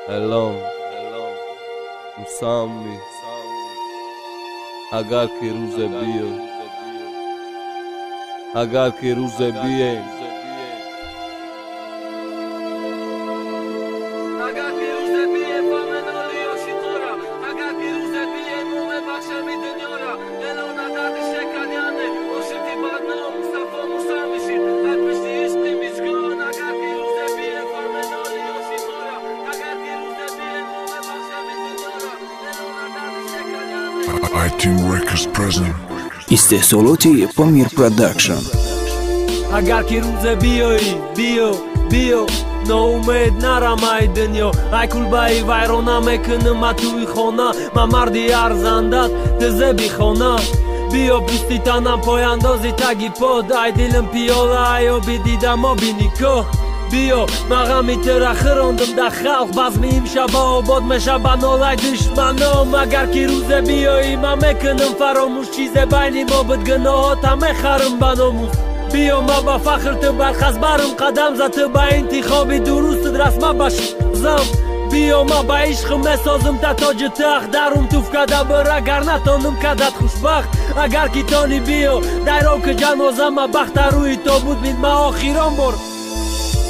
Elon Musami Agar ki ruze bio Agar ki ruze bie Agar ki ruze bie famenoli oshitora Agar ki ruze bie mume bakshami dunyora Elona dadi shekanyane Oshiti badno Mustafa Musamishit Alpishti ishqi mishgon Agar ki ruze bie famenoli oshitora Agar ki ruze bie mume bakshami dunyora Elona dadi shekanyane iTeam Records present. Istehsoloти Pamir Production. Agar ki ruze bio No umed naramay dunyo Ay kulbai vayrona meknım atuy khona Ma mardi arzandat teze bi khona Bio pistitanam poyandozi tagi pod Ay dilim piyola ayo bididam o biniko Bio mağami tera khirondum da khalq Bazmiyim shaba obod me shabanolay dishmanom Agar ki ruze bio ima meknım faromush Chize baynim obd gnohot hame kharim banomus بیو ما با فخر تو برخز برم قدم زد تو با انتخابی درست رسمه باش زم بیو ما با عشق مسازم تا تاج تخت درم توف کده بر اگر نتانم کدت خوشبخت اگر کی تانی بیو در که جنازه ما بخت روی تو بود بید ما آخیران بر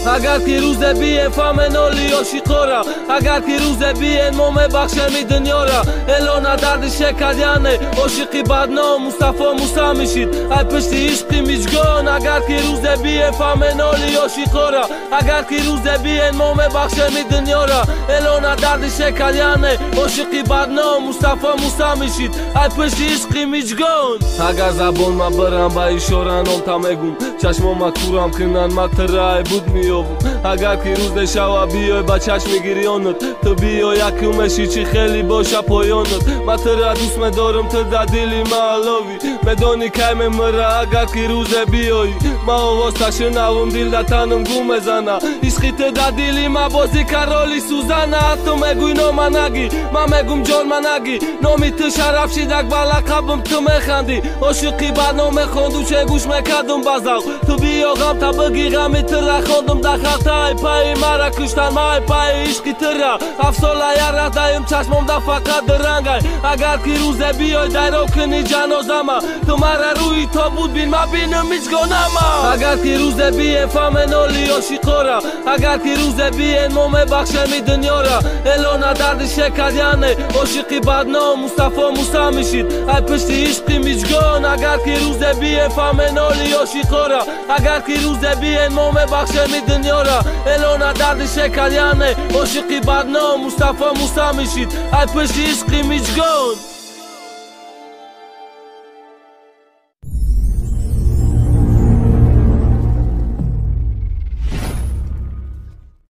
اگر کی روز بیه فامنالی آشیقارا اگر کی روز بیه مومه بخشمی دنیا را الان درد شکریانه عاشقی بدنام مصطفی موسی میشید ای پشتی عشقی میجگان اگر کی روز بیه فامنالی آشیقارا اگر کی روز بیه مومه بخشمی دنیا را الان درد شکریانه عاشقی بدنام مصطفی موسی میشید ای پشتی عشقی میجگان اگر زبان ما برم با اشارانم تمگم چشمم ما کورم کنن ما ترای بود میو اگر کی روز شوا بیای با چشم گریانت تو بیای یکمشی چی خیلی باشه پایانت ما ترا دوست دارم تو در دلی ما علاوی میدانی که مره اگر کی روز بیای ما آواز تشنوم دل در تنم گم بزنه عشقی تو در دلی ما بازی کرالی سوزنه تو میگوی نام نگی ما میگم جان نگی نامی تو شرف شیدک با لقبم تو میخندی عاشقی برنامه خوندو چه گوش میکردم بازاو تو بیا غم تا بگی غمی تر خوندم در خطای پای مرا کشتن مای پای عشقی تر افساله یارا دایم چشمم دا فقط درنگای اگر کی روز بیای در کنی جنازما تو مرا روی تا بود بین ما بینم هیچ گناما اگر کی روز بیه فامنالی آشیقارا اگر کی روز بیه مومه بخشمی دنیا را الان درد شکریانه عاشقی بدنام مصطفی موسی میشید ای پشتی عشقی میجگان اگر کی روز بیه فامنالی آشیقارا اگر کی روز بیه مومه بخشمی دنیا را الان درد شکریانه عاشقی بدنام مصطفی موسی میشید ای پشتی عشقی میجگان